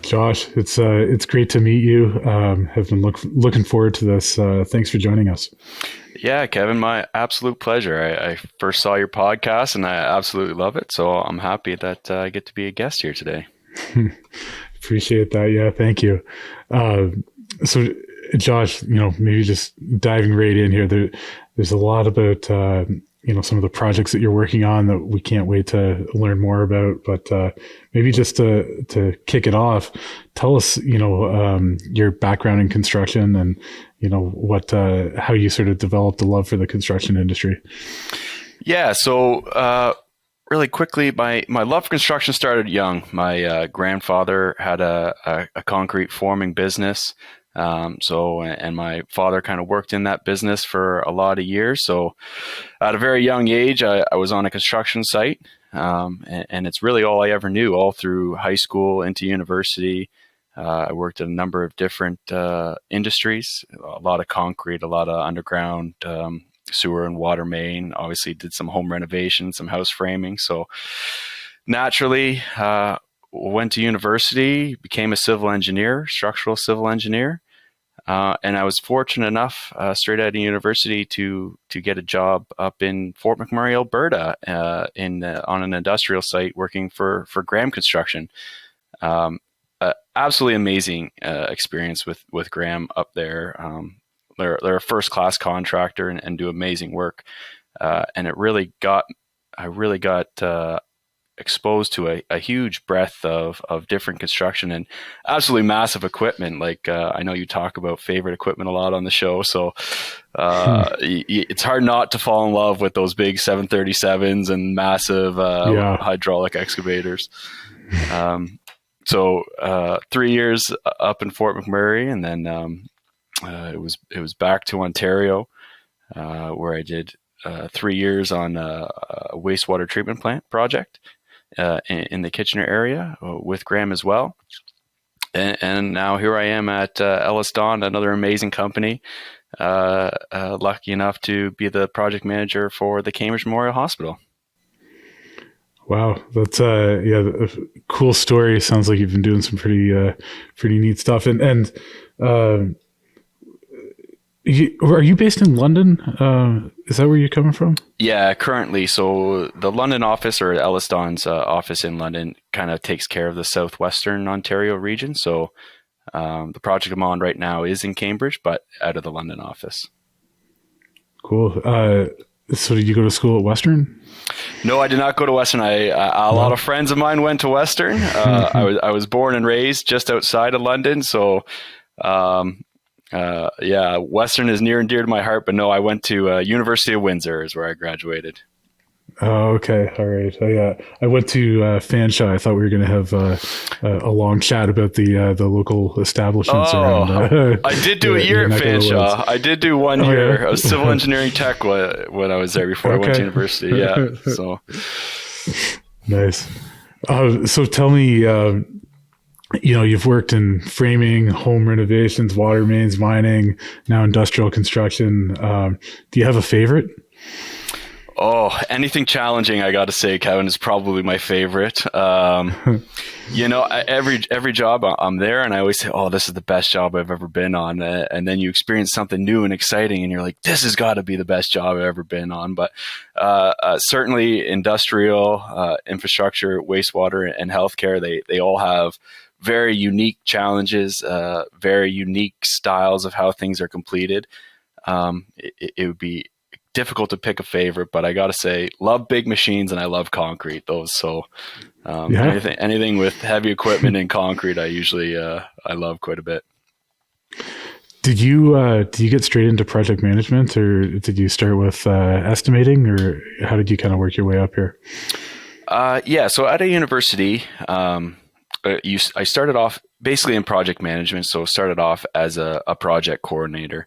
Josh, it's great to meet you. Have been looking forward to this. Thanks for joining us. Yeah, Kevin, my absolute pleasure. I first saw your podcast and I absolutely love it. So I'm happy that I get to be a guest here today. Appreciate that. Yeah, thank you. Uh, so, Josh, maybe just diving right in here. There's a lot about some of the projects that you're working on that we can't wait to learn more about. But maybe just to kick it off, tell us, your background in construction and what how you sort of developed a love for the construction industry. Yeah, so really quickly, my love for construction started young. My grandfather had a concrete forming business. And my father kind of worked in that business for a lot of years. So at a very young age, I was on a construction site. And it's really all I ever knew all through high school into university. I worked in a number of different industries, a lot of concrete, a lot of underground sewer and water main. Obviously, did some home renovation, some house framing. So naturally, went to university, became a civil engineer, structural civil engineer. And I was fortunate enough, straight out of university, to get a job up in Fort McMurray, Alberta, on an industrial site working for Graham Construction. Absolutely amazing experience with Graham up there. They're a first class contractor and do amazing work. And I really got exposed to a huge breadth of different construction and absolutely massive equipment. Like I know you talk about favorite equipment a lot on the show, so it's hard not to fall in love with those big 737s and massive hydraulic excavators. So 3 years up in Fort McMurray, and then it was back to Ontario, where I did 3 years on a wastewater treatment plant project in the Kitchener area with Graham as well. And now here I am at EllisDon, another amazing company. Lucky enough to be the project manager for the Cambridge Memorial Hospital. Wow, that's a cool story. Sounds like you've been doing some pretty neat stuff. And are you based in London? Is that where you're coming from? Yeah, currently. So the London office, or EllisDon's office in London, kind of takes care of the southwestern Ontario region. So the project I'm on right now is in Cambridge, but out of the London office. Cool. So did you go to school at Western? No, I did not go to Western. A lot of friends of mine went to Western. I was born and raised just outside of London, so Western is near and dear to my heart. But no, I went to University of Windsor is where I graduated. Oh, okay. All right. Oh, yeah. I went to Fanshawe. I thought we were going to have a long chat about the local establishments around. I did do a year at Fanshawe. I did do 1 year of civil engineering tech when I was there before I went to university. Yeah. So nice. So tell me, you've worked in framing, home renovations, water mains, mining, now industrial construction. Do you have a favorite? Oh, anything challenging, I got to say, Kevin, is probably my favorite. Every job I'm there and I always say, oh, this is the best job I've ever been on. And then you experience something new and exciting and you're like, this has got to be the best job I've ever been on. But certainly industrial, infrastructure, wastewater, and healthcare, they all have very unique challenges, very unique styles of how things are completed. It would be difficult to pick a favorite, but I got to say, love big machines and I love concrete. Anything with heavy equipment and concrete, I usually I love quite a bit. Did you get straight into project management, or did you start with estimating, or how did you kind of work your way up here? So at a university, I started off basically in project management. So started off as a project coordinator.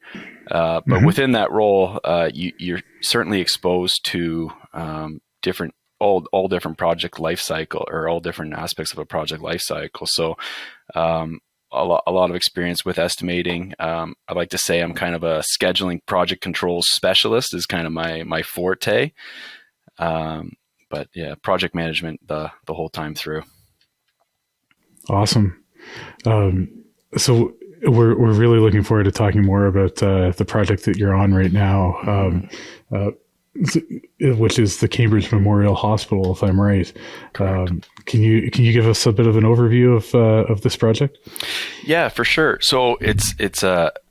But within that role, you're certainly exposed to all different project life cycle, or all different aspects of a project life cycle. So a lot of experience with estimating. I like to say I'm kind of a scheduling project controls specialist is kind of my forte. But yeah, project management the whole time through. Awesome. So we're really looking forward to talking more about the project that you're on right now, uh, which is the Cambridge Memorial Hospital, if I'm right. Correct. Can you give us a bit of an overview of this project? Yeah, for sure. So it's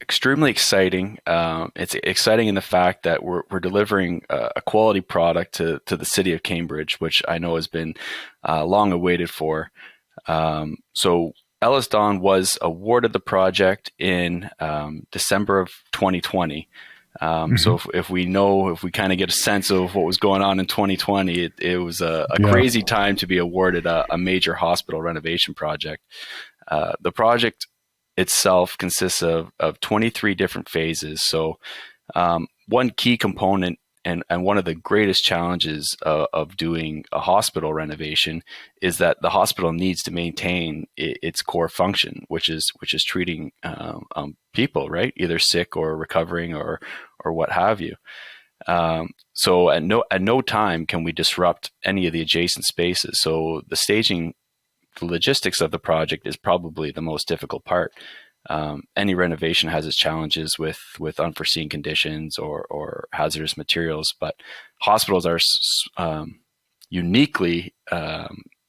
extremely exciting. It's exciting in the fact that we're delivering a quality product to the city of Cambridge, which I know has been long awaited for. So EllisDon was awarded the project in December of 2020. So Hmm. if we kind of get a sense of what was going on in 2020, it was a Yeah. crazy time to be awarded a major hospital renovation project. The project itself consists of 23 different phases. So one key component and one of the greatest challenges of doing a hospital renovation is that the hospital needs to maintain its core function, which is treating people, right, either sick or recovering or what have you. So at no time can we disrupt any of the adjacent spaces. So the logistics of the project is probably the most difficult part. Any renovation has its challenges with unforeseen conditions or hazardous materials, but hospitals are uniquely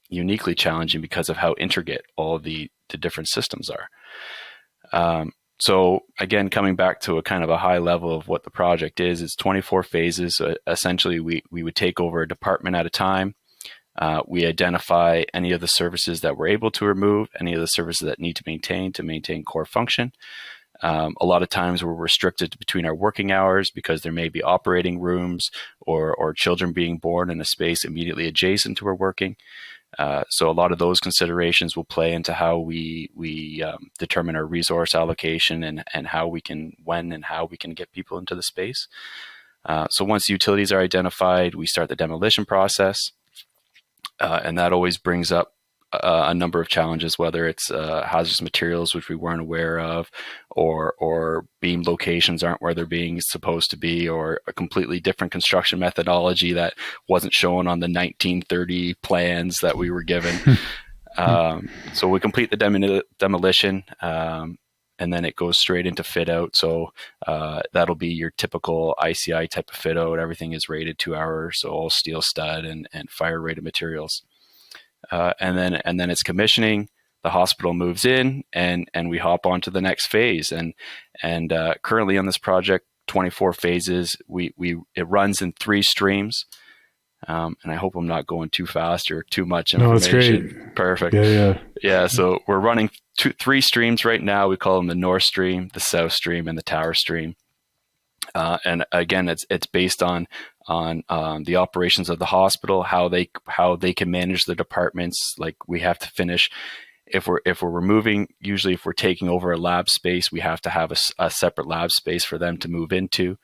uniquely challenging because of how intricate all the different systems are. So again, coming back to a kind of a high level of what the project is, it's 24 phases. Essentially, we would take over a department at a time. We identify any of the services that we're able to remove, any of the services that need to maintain core function. A lot of times we're restricted between our working hours because there may be operating rooms or children being born in a space immediately adjacent to our working. So a lot of those considerations will play into how we determine our resource allocation and when and how we can get people into the space. So once utilities are identified, we start the demolition process. And that always brings up a number of challenges, whether it's hazardous materials which we weren't aware of, or beam locations aren't where they're being supposed to be, or a completely different construction methodology that wasn't shown on the 1930 plans that we were given. So we complete the demolition. And then it goes straight into fit out. So that'll be your typical ICI type of fit out. Everything is rated 2 hours, so all steel stud and fire rated materials. And then it's commissioning. The hospital moves in, and we hop on to the next phase. And currently on this project, 24 phases. It runs in 3 streams. And I hope I'm not going too fast or too much No, that's information. great. Perfect. Yeah, yeah. Yeah, so we're running 3 streams right now. We call them the North Stream, the South Stream, and the Tower Stream. And again, it's based on the operations of the hospital, how they can manage the departments. Like we have to finish. If we're removing, usually if we're taking over a lab space, we have to have a separate lab space for them to move into.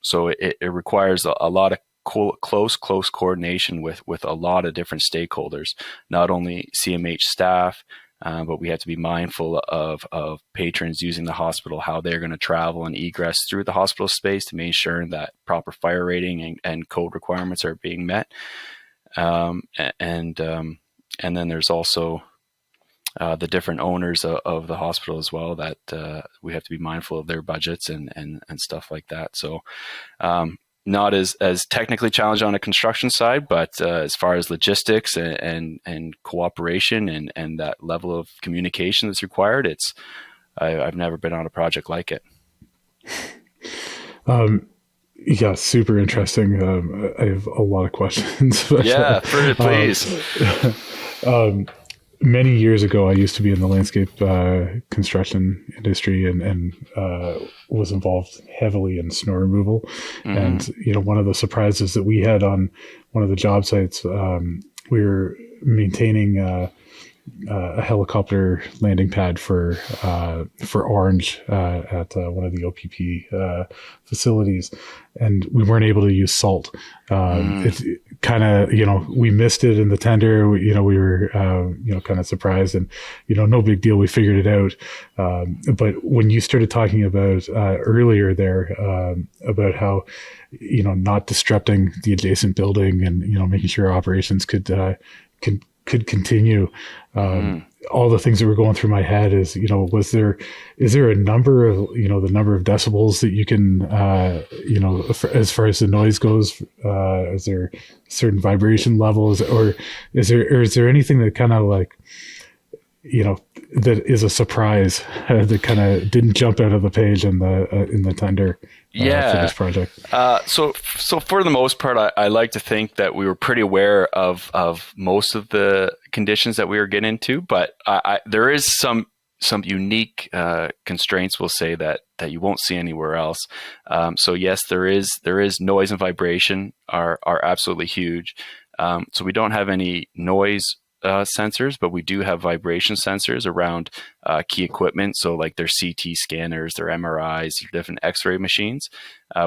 So it requires a lot of close coordination with a lot of different stakeholders, not only CMH staff, but we have to be mindful of patrons using the hospital, how they're going to travel and egress through the hospital space to make sure that proper fire rating and code requirements are being met. And then there's also the different owners of the hospital as well, that we have to be mindful of their budgets and stuff like that. So not as technically challenged on a construction side, but as far as logistics and cooperation and that level of communication that's required, I've never been on a project like it. Yeah, super interesting. I have a lot of questions. But, Yeah, please. Many years ago, I used to be in the landscape construction industry and was involved heavily in snow removal. Mm-hmm. And one of the surprises that we had on one of the job sites, we were maintaining a helicopter landing pad for Orange at one of the OPP facilities, and we weren't able to use salt. It kind of, we missed it in the tender. We were kind of surprised, and no big deal. We figured it out. But when you started talking about earlier there about how not disrupting the adjacent building and making sure operations could continue. all the things that were going through my head is, is there a number of, the number of decibels that you can, as far as the noise goes, is there certain vibration levels, or is there anything that kind of like, that is a surprise that kind of didn't jump out of the page in the tender for Yeah. this project? So for the most part, I like to think that we were pretty aware of most of the conditions that we were getting into, but there is some unique constraints, we'll say, that you won't see anywhere else. So yes, there is noise and vibration are absolutely huge. So we don't have any noise sensors, but we do have vibration sensors around key equipment. So like their CT scanners, their MRIs, different X-ray machines.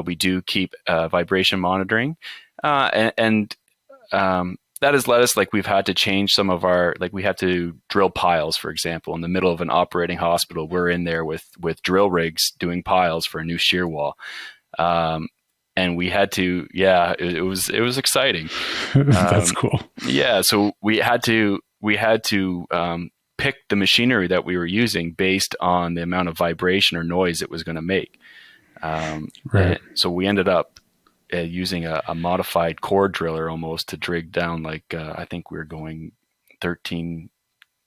We do keep vibration monitoring, and that has led us, like, we've had to change some of our, like, we have to drill piles, for example, in the middle of an operating hospital. We're in there with drill rigs doing piles for a new shear wall. Um, and we had to, yeah, it was exciting. That's Um, cool. yeah, so we had to pick the machinery that we were using based on the amount of vibration or noise it was going to make. Right. And so we ended up using a modified core driller almost to dig down, like, I think we were going 13,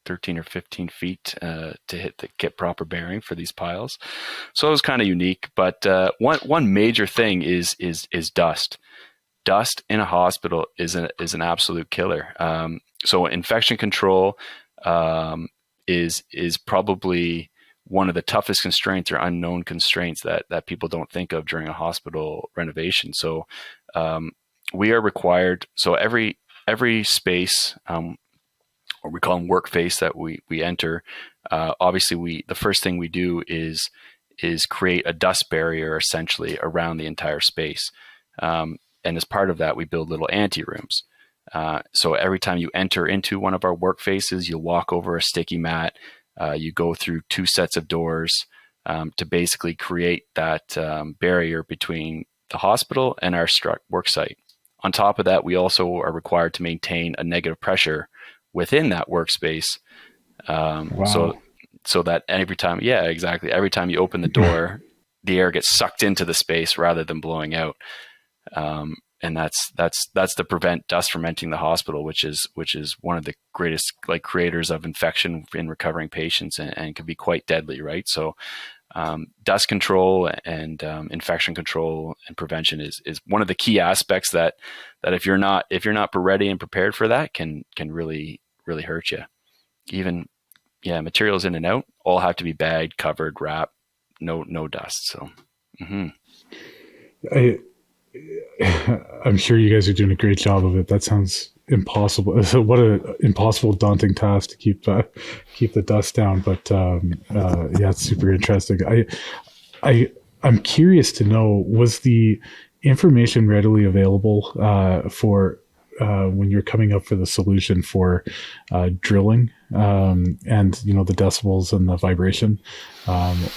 13 or 15 feet to get proper bearing for these piles. So it was kind of unique. But one major thing is dust. Dust in a hospital is an absolute killer. So infection control is probably one of the toughest constraints or unknown constraints that people don't think of during a hospital renovation. So we are required. So every space, or we call them work face, that we enter. Obviously, the first thing we do is create a dust barrier essentially around the entire space. And as part of that, we build little ante rooms. So every time you enter into one of our work faces, you'll walk over a sticky mat. You go through two sets of doors to basically create that barrier between the hospital and our work site. On top of that, we also are required to maintain a negative pressure within that workspace. So Wow. so that every time, yeah, exactly, every time you open the door, the air gets sucked into the space rather than blowing out. And that's to prevent dust from entering the hospital, which is one of the greatest, like, creators of infection in recovering patients, and can be quite deadly, right? So dust control and infection control and prevention is one of the key aspects that if you're not ready and prepared for that, can really hurt you. Even, yeah, materials in and out all have to be bagged, covered, wrapped, no dust. So. Mhm. I I'm sure you guys are doing a great job of it. That sounds impossible. What a impossible, daunting task to keep the dust down. But yeah, it's super interesting. I I'm curious to know, was the information readily available for when you're coming up for the solution for drilling, and the decibels and the vibration,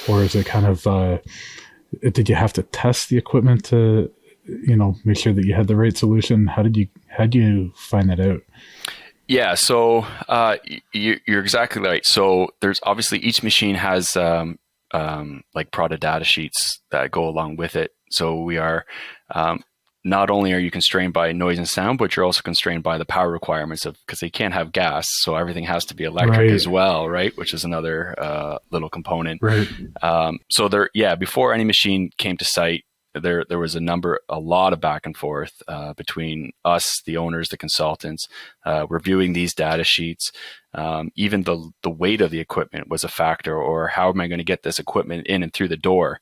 or is it kind of did you have to test the equipment to make sure that you had the right solution? How do you find that out? Yeah, so you're exactly right. So there's obviously, each machine has like product data sheets that go along with it. So we are, not only are you constrained by noise and sound, but you're also constrained by the power requirements of, because they can't have gas, so everything has to be electric Right. as well, right? Which is another little component. Right. So there, yeah, before any machine came to site, there was a lot of back and forth between us, the owners, the consultants, reviewing these data sheets. Even the weight of the equipment was a factor, or how am I going to get this equipment in and through the door?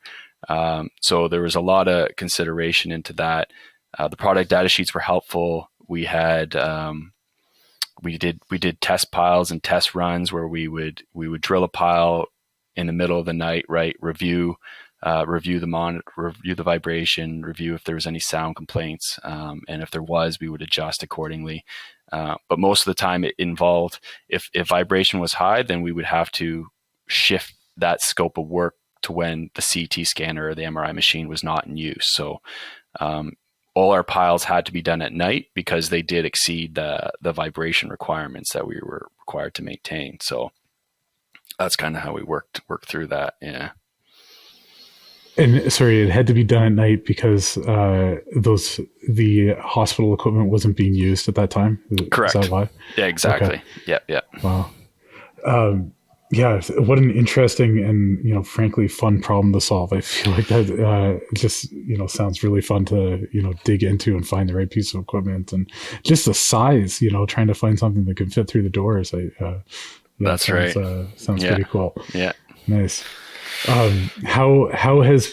So there was a lot of consideration into that. The product data sheets were helpful. We did test piles and test runs where we would drill a pile in the middle of the night, right? Review the vibration, review if there was any sound complaints, and if there was, we would adjust accordingly. But most of the time, it involved, if vibration was high, then we would have to shift that scope of work to when the CT scanner or the MRI machine was not in use. So all our piles had to be done at night because they did exceed the vibration requirements that we were required to maintain. So that's kind of how we worked through that. Yeah. And sorry, it had to be done at night because the hospital equipment wasn't being used at that time. Is Correct. that why? Yeah, exactly. Okay. Yeah. Yeah. Wow. Yeah, what an interesting and frankly fun problem to solve. I feel like that just sounds really fun to dig into and find the right piece of equipment and just the size. Trying to find something that can fit through the doors. That's right. Sounds Yeah. pretty cool. Yeah. Nice. How has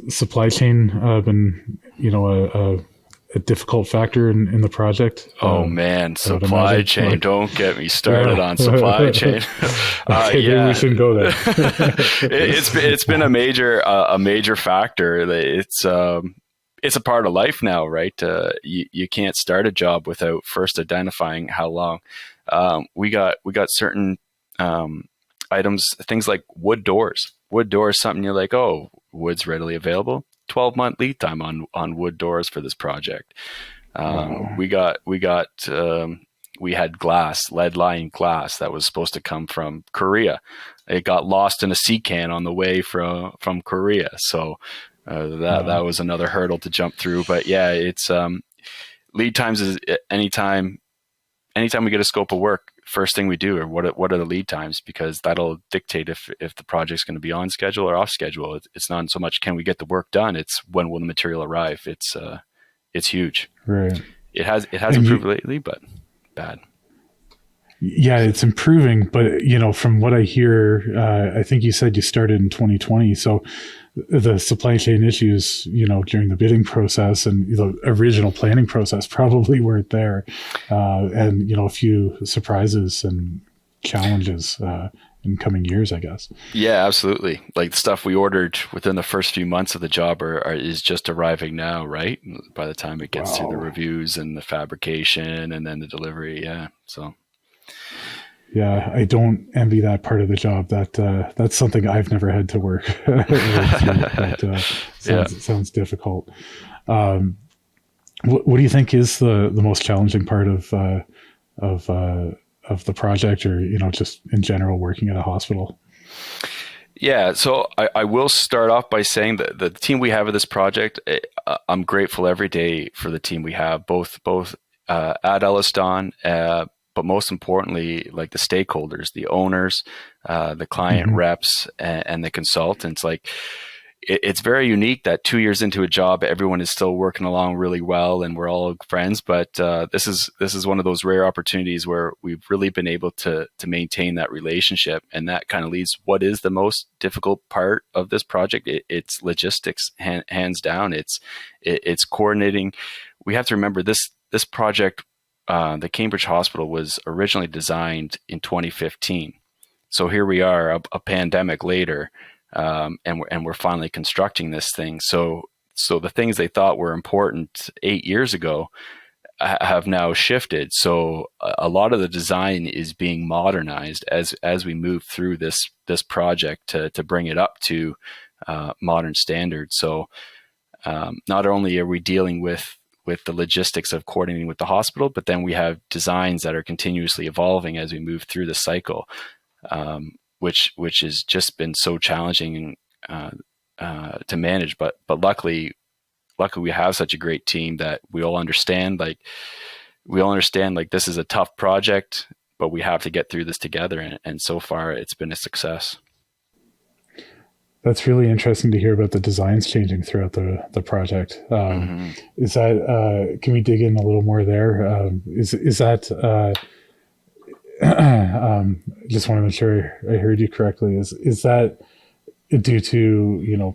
supply chain been a difficult factor in the project? Oh man, supply chain! Don't get me started on supply chain. Okay, maybe we shouldn't go there. It's been a major factor. It's a part of life now, right? You can't start a job without first identifying how long. We got certain items, things like wood doors. Wood doors, something you're like, oh, wood's readily available. 12-month lead time on wood doors for this project. Wow. We had glass, lead lined glass that was supposed to come from Korea. It got lost in a sea can on the way from Korea. So that was another hurdle to jump through. But yeah, it's lead times is anytime we get a scope of work, first thing we do are what are the lead times, because that'll dictate if the project's going to be on schedule or off schedule. It's not so much can we get the work done, it's when will the material arrive. It's huge. Right. It has improved lately, but bad. Yeah, it's improving, but from what I hear, I think you said you started in 2020, so the supply chain issues, during the bidding process and the original planning process probably weren't there, and a few surprises and challenges in coming years, I guess. Yeah, absolutely. Like the stuff we ordered within the first few months of the job is just arriving now, right? By the time it gets through the reviews and the fabrication and then the delivery, yeah. So. Yeah, I don't envy that part of the job. That's something I've never had to work through. Sounds difficult. What do you think is the most challenging part of the project, or just in general working at a hospital? Yeah, so I will start off by saying that the team we have at this project, I'm grateful every day for the team we have, both at EllisDon, but most importantly, like the stakeholders, the owners, the client reps, and the consultants. Like it's very unique that 2 years into a job, everyone is still working along really well, and we're all friends. But this is one of those rare opportunities where we've really been able to maintain that relationship, and that kind of leads. What is the most difficult part of this project? It's logistics, hands down. It's coordinating. We have to remember this project. The Cambridge Hospital was originally designed in 2015. So here we are, a pandemic later, and we're finally constructing this thing. So the things they thought were important 8 years ago have now shifted. So a lot of the design is being modernized as we move through this project to bring it up to modern standards. So not only are we dealing with the logistics of coordinating with the hospital, but then we have designs that are continuously evolving as we move through the cycle, which has just been so challenging to manage. But luckily we have such a great team that we all understand. Like this is a tough project, but we have to get through this together. And so far, it's been a success. That's really interesting to hear about the designs changing throughout the project. Is that, can we dig in a little more there? Is that, just want to make sure I heard you correctly. Is that due to,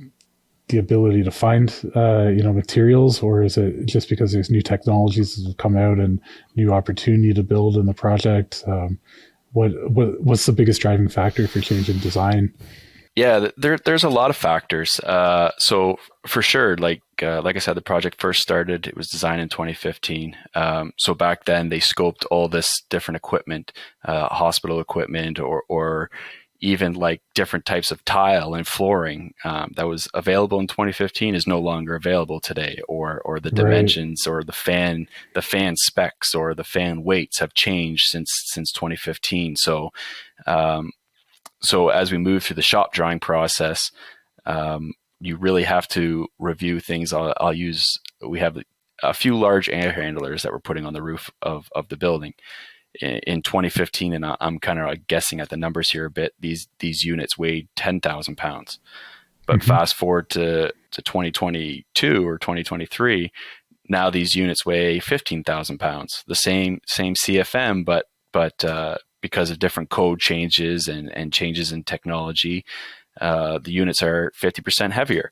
the ability to find, materials, or is it just because there's new technologies that have come out and new opportunity to build in the project? What's the biggest driving factor for changing design? Yeah, there's a lot of factors. So for sure, like I said, the project first started, it was designed in 2015. So back then they scoped all this different equipment, hospital equipment, or even like different types of tile and flooring that was available in 2015 is no longer available today, or the Right. dimensions or the fan specs or the fan weights have changed since 2015. Um, so as we move through the shop drawing process, you really have to review things. I'll use, we have a few large air handlers that we're putting on the roof of the building in 2015, and I'm kind of guessing at the numbers here a bit. These units weighed 10,000 pounds, but Hmm. fast forward to 2022 or 2023, now these units weigh 15,000 pounds. The same CFM, but because of different code changes and changes in technology, the units are 50% heavier.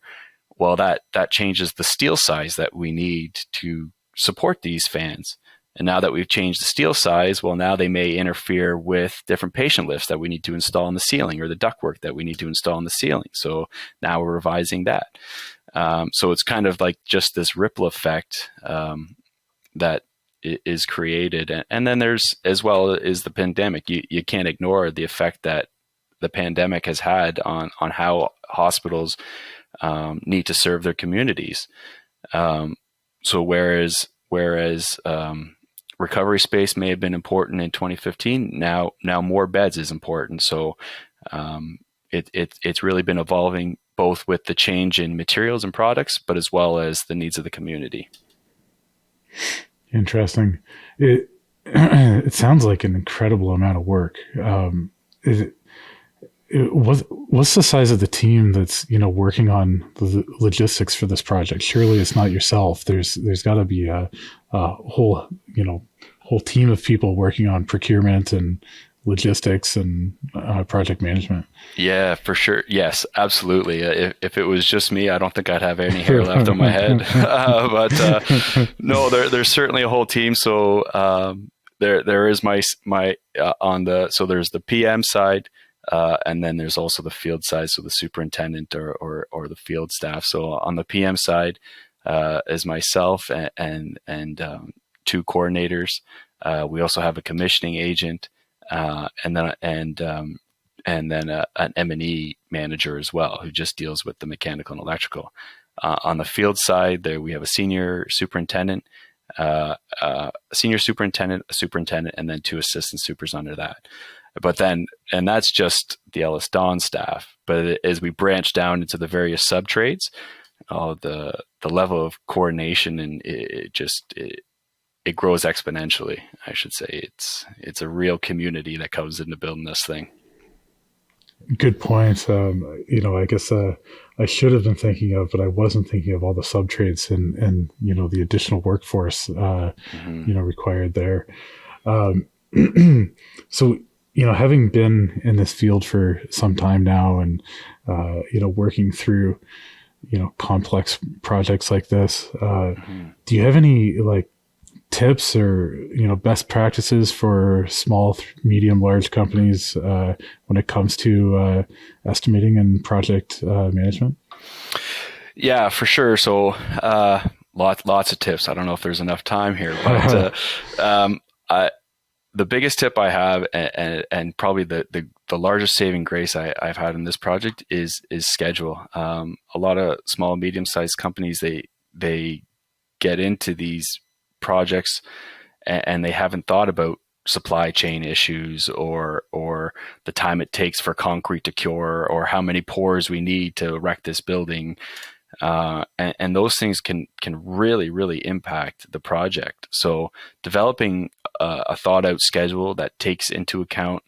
Well, that changes the steel size that we need to support these fans. And now that we've changed the steel size, well, now they may interfere with different patient lifts that we need to install in the ceiling, or the ductwork that we need to install in the ceiling. So now we're revising that. So it's kind of like just this ripple effect that is created. And then there's, as well as the pandemic, you can't ignore the effect that the pandemic has had on how hospitals need to serve their communities. So whereas recovery space may have been important in 2015, now more beds is important. So it's really been evolving, both with the change in materials and products, but as well as the needs of the community. Interesting. It it sounds like an incredible amount of work. Is what's the size of the team that's working on the logistics for this project? Surely it's not yourself. There's got to be a whole whole team of people working on procurement and logistics and project management. Yeah, for sure. Yes, absolutely. If it was just me, I don't think I'd have any hair left on my head. But no, there's certainly a whole team. So there is my on the, so there's the PM side, and then there's also the field side. So the superintendent or the field staff. So on the PM side is myself and two coordinators. We also have a commissioning agent, and then an M&E manager as well, who just deals with the mechanical and electrical. On the field side, there we have a senior superintendent, a superintendent, and then two assistant supers under that. But then, and that's just the EllisDon staff. But as we branch down into the various sub trades, the level of coordination and it grows exponentially. I should say it's a real community that comes into building this thing. Good point. I guess I should have been thinking of, but I wasn't thinking of all the sub trades and the additional workforce required there. Um, so having been in this field for some time now, and working through complex projects like this, do you have any like tips or best practices for small, medium, large companies when it comes to estimating and project management? Yeah, for sure. So lots of tips. I don't know if there's enough time here, but the biggest tip I have, and probably the largest saving grace I've had in this project is schedule. A lot of small, medium sized companies, they get into these projects and they haven't thought about supply chain issues or the time it takes for concrete to cure, or how many pours we need to erect this building. And those things can really impact the project. So developing a thought out schedule that takes into account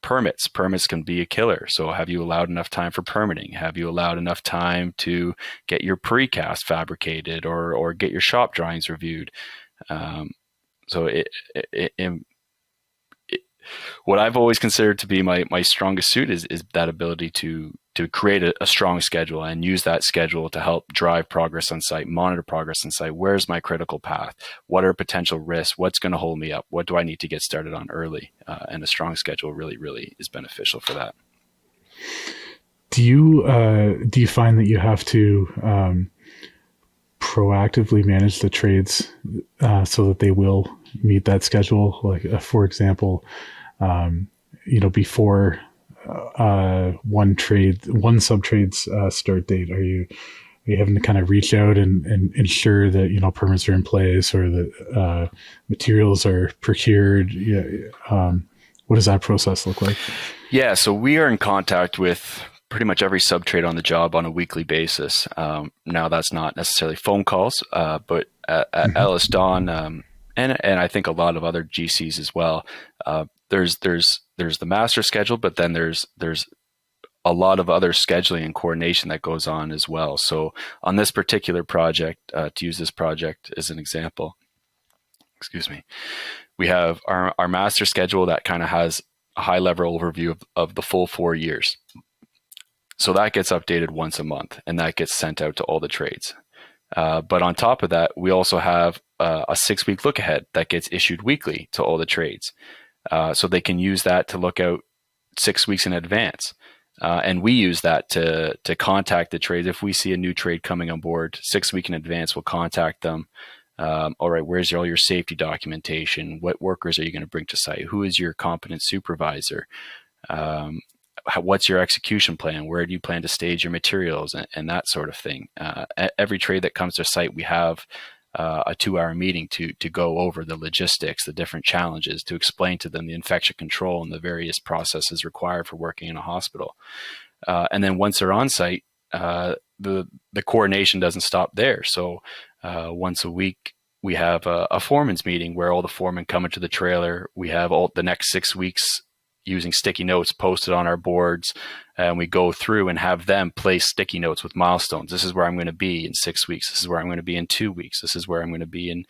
permits can be a killer. So have you allowed enough time for permitting? Have you allowed enough time to get your precast fabricated or get your shop drawings reviewed? So what I've always considered to be my strongest suit is that ability to create a strong schedule and use that schedule to help drive progress on site, monitor progress on site. Where's my critical path? What are potential risks? What's going to hold me up? What do I need to get started on early? And a strong schedule really is beneficial for that. Do you find that you have to proactively manage the trades so that they will meet that schedule? Like, for example, before one sub trade's start date? Are you having to kind of reach out and ensure that permits are in place or that materials are procured? Yeah, what does that process look like? Yeah, so we are in contact with pretty much every sub trade on the job on a weekly basis. Now, that's not necessarily phone calls, but at Mm-hmm. EllisDon, and I think a lot of other GCs as well. There's the master schedule, but then there's a lot of other scheduling and coordination that goes on as well. So on this particular project, to use this project as an example, excuse me, we have our master schedule that kind of has a high level overview of the full 4 years. So that gets updated once a month and that gets sent out to all the trades. But on top of that, we also have a 6 week look ahead that gets issued weekly to all the trades. So they can use that to look out 6 weeks in advance. And we use that to contact the trades. If we see a new trade coming on board 6 weeks in advance, we'll contact them. All right, where's all your safety documentation? What workers are you going to bring to site? Who is your competent supervisor? What's your execution plan? Where do you plan to stage your materials and that sort of thing? Every trade that comes to site, we have a 2 hour meeting to go over the logistics, the different challenges, to explain to them the infection control and the various processes required for working in a hospital. And then once they're on site, the coordination doesn't stop there. So once a week, we have a foreman's meeting where all the foremen come into the trailer. We have all the next 6 weeks using sticky notes posted on our boards, and we go through and have them place sticky notes with milestones. This is where I'm going to be in 6 weeks. This is where I'm going to be in 2 weeks. This is where I'm going to be in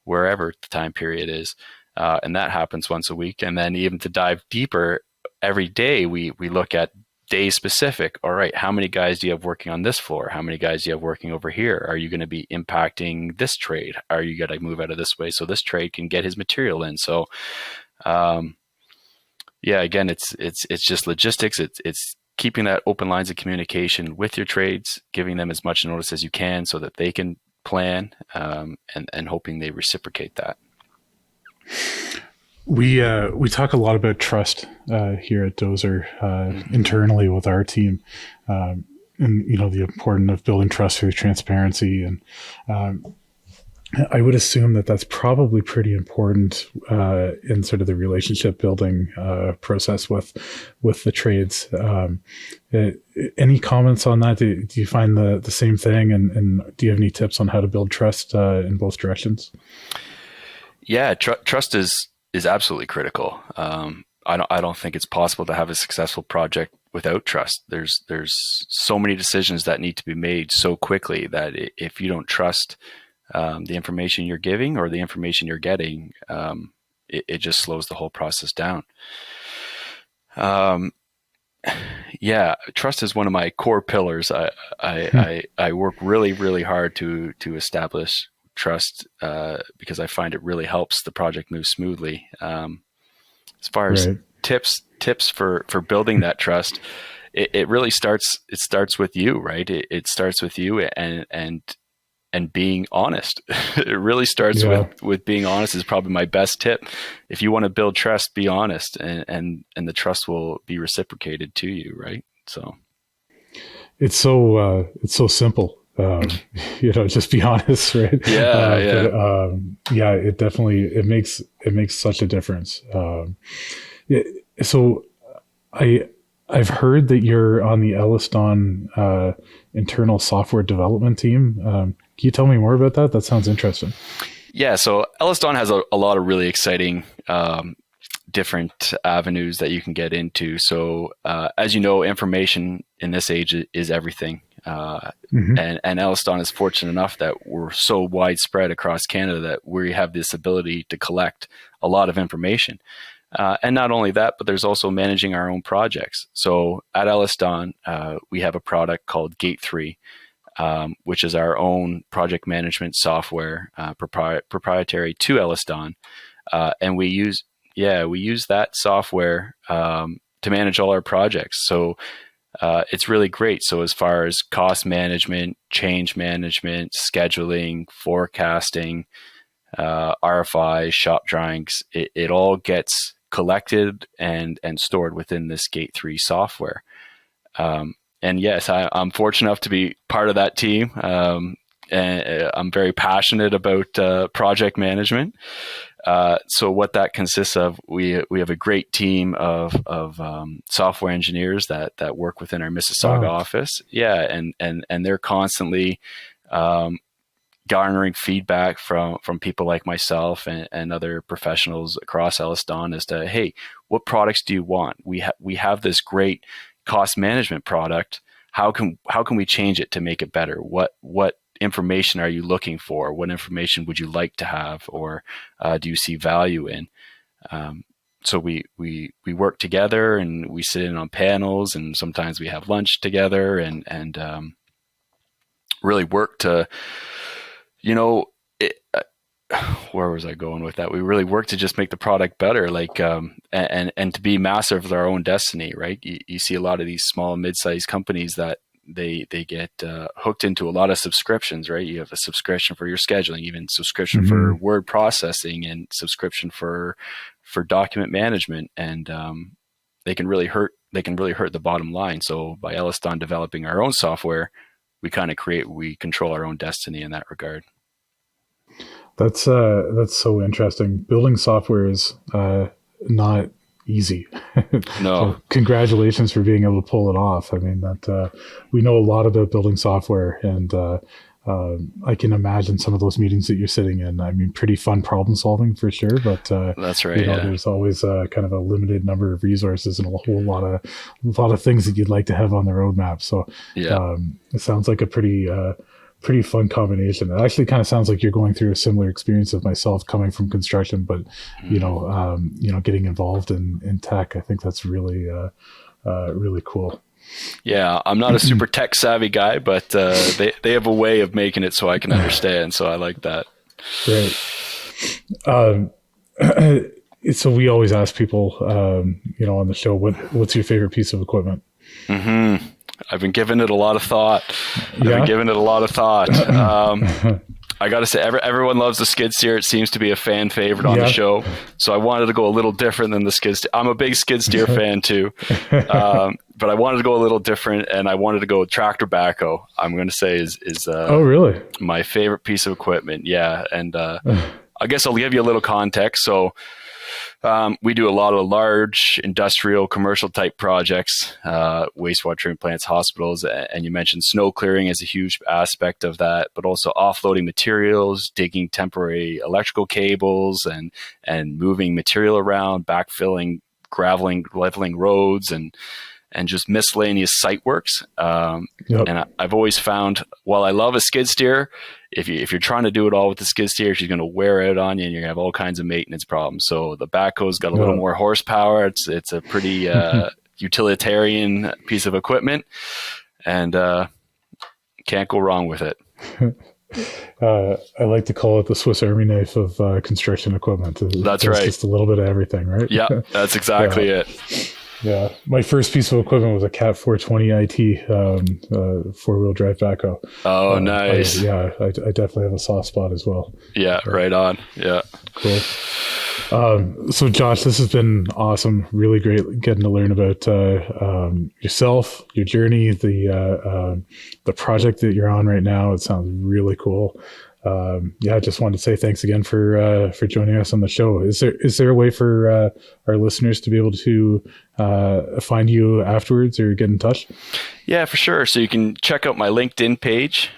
wherever the time period is. And that happens once a week. And then even to dive deeper, every day we look at day specific. All right, how many guys do you have working on this floor? How many guys do you have working over here? Are you going to be impacting this trade? Are you going to move out of this way so this trade can get his material in? So, yeah, again, it's just logistics. It's keeping that open lines of communication with your trades, giving them as much notice as you can so that they can plan, and hoping they reciprocate that. We talk a lot about trust here at Dozer internally with our team, and the importance of building trust through transparency. And I would assume that that's probably pretty important in sort of the relationship building process with the trades. Any comments on that? Do you find the same thing? And do you have any tips on how to build trust in both directions? Yeah, trust is absolutely critical. I don't think it's possible to have a successful project without trust. There's so many decisions that need to be made so quickly that if you don't trust the information you're giving or the information you're getting, it just slows the whole process down. Yeah, trust is one of my core pillars. I work really, really hard to establish trust because I find it really helps the project move smoothly. As far as Right. tips for building that trust, it really starts with you, right? It starts with you and being honest. It really starts Yeah. with being honest is probably my best tip. If you want to build trust, be honest, and the trust will be reciprocated to you, right? So It's so simple. Just be honest, right? yeah. But yeah, it makes such a difference. Yeah, so I've heard that you're on the EllisDon internal software development team. Can you tell me more about that? That sounds interesting. Yeah, so EllisDon has a lot of really exciting different avenues that you can get into. So as you know, information in this age is everything. Mm-hmm. And EllisDon is fortunate enough that we're so widespread across Canada that we have this ability to collect a lot of information. And not only that, but there's also managing our own projects. So at EllisDon, we have a product called Gate 3, which is our own project management software, proprietary to EllisDon. And we use that software to manage all our projects. So it's really great. So as far as cost management, change management, scheduling, forecasting, RFIs, shop drawings, it all gets collected and stored within this Gate 3 software. And yes, I'm fortunate enough to be part of that team. And I'm very passionate about project management. So what that consists of, we have a great team of software engineers that work within our Mississauga office. Yeah, and they're constantly garnering feedback from people like myself and other professionals across EllisDon as to, hey, what products do you want? We have this great cost management product. How can we change it to make it better? What information are you looking for? What information would you like to have, or do you see value in? So we work together, and we sit in on panels, and sometimes we have lunch together, and really work to, where was I going with that? We really work to just make the product better, like, and to be master of their own destiny, right? You see a lot of these small and mid-sized companies that they get hooked into a lot of subscriptions, right? You have a subscription for your scheduling, even subscription for word processing, and subscription for document management, and they can really hurt the bottom line. So by EllisDon developing our own software, we control our own destiny in that regard. That's so interesting. Building software is not easy. No. So congratulations for being able to pull it off. I mean, that we know a lot about building software, and I can imagine some of those meetings that you're sitting in. I mean, pretty fun problem solving for sure, but that's right. There's always kind of a limited number of resources and a whole lot of things that you'd like to have on the roadmap. So it sounds like a pretty fun combination. It actually kind of sounds like you're going through a similar experience of myself, coming from construction, but getting involved in tech. I think that's really really cool. Yeah, I'm not a super tech savvy guy, but they have a way of making it so I can understand. So I like that. Great. So we always ask people, on the show, what's your favorite piece of equipment? Mm-hmm. I've been giving it a lot of thought. I got to say, everyone loves the skid steer. It seems to be a fan favorite on the show. So I wanted to go a little different than the skid steer. I'm a big skid steer fan too. But I wanted to go a little different, and I wanted to go with tractor backhoe. I'm going to say is oh, really? My favorite piece of equipment. Yeah. And I guess I'll give you a little context. So we do a lot of large industrial, commercial type projects, wastewater treatment plants, hospitals, and you mentioned snow clearing is a huge aspect of that, but also offloading materials, digging temporary electrical cables, and moving material around, backfilling, graveling, leveling roads, and just miscellaneous site works. And I've always found, while I love a skid steer, if you're trying to do it all with the skid steer, she's going to wear it on you, and you're going to have all kinds of maintenance problems. So the backhoe's got a little more horsepower. It's a pretty utilitarian piece of equipment, and can't go wrong with it. I like to call it the Swiss Army knife of construction equiment. That's right. Just a little bit of everything, right? Yeah, that's exactly it. Yeah, my first piece of equipment was a Cat 420 IT four-wheel drive backhoe. Oh, nice. I definitely have a soft spot as well. Yeah, right on. Yeah. Cool. So Josh, this has been awesome. Really great getting to learn about yourself, your journey, the project that you're on right now. It sounds really cool. I just wanted to say thanks again for joining us on the show. Is there a way for our listeners to be able to find you afterwards or get in touch? Yeah, for sure. So you can check out my LinkedIn page.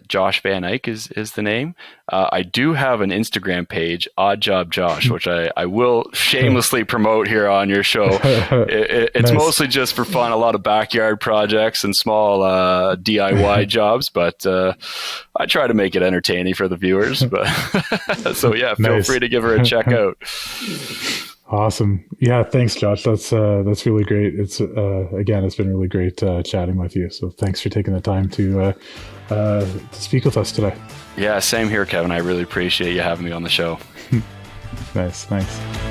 Josh Van Eyk is the name. I do have an Instagram page, Odd Job Josh, which I will shamelessly promote here on your show. It's nice. Mostly just for fun, a lot of backyard projects and small DIY jobs, but I try to make it entertaining for the viewers. But so yeah, feel free to give her a check out. Awesome. Yeah, thanks, Josh. That's really great. It's been really great chatting with you. So thanks for taking the time to speak with us today. Yeah, same here, Kevin. I really appreciate you having me on the show. Nice. Thanks.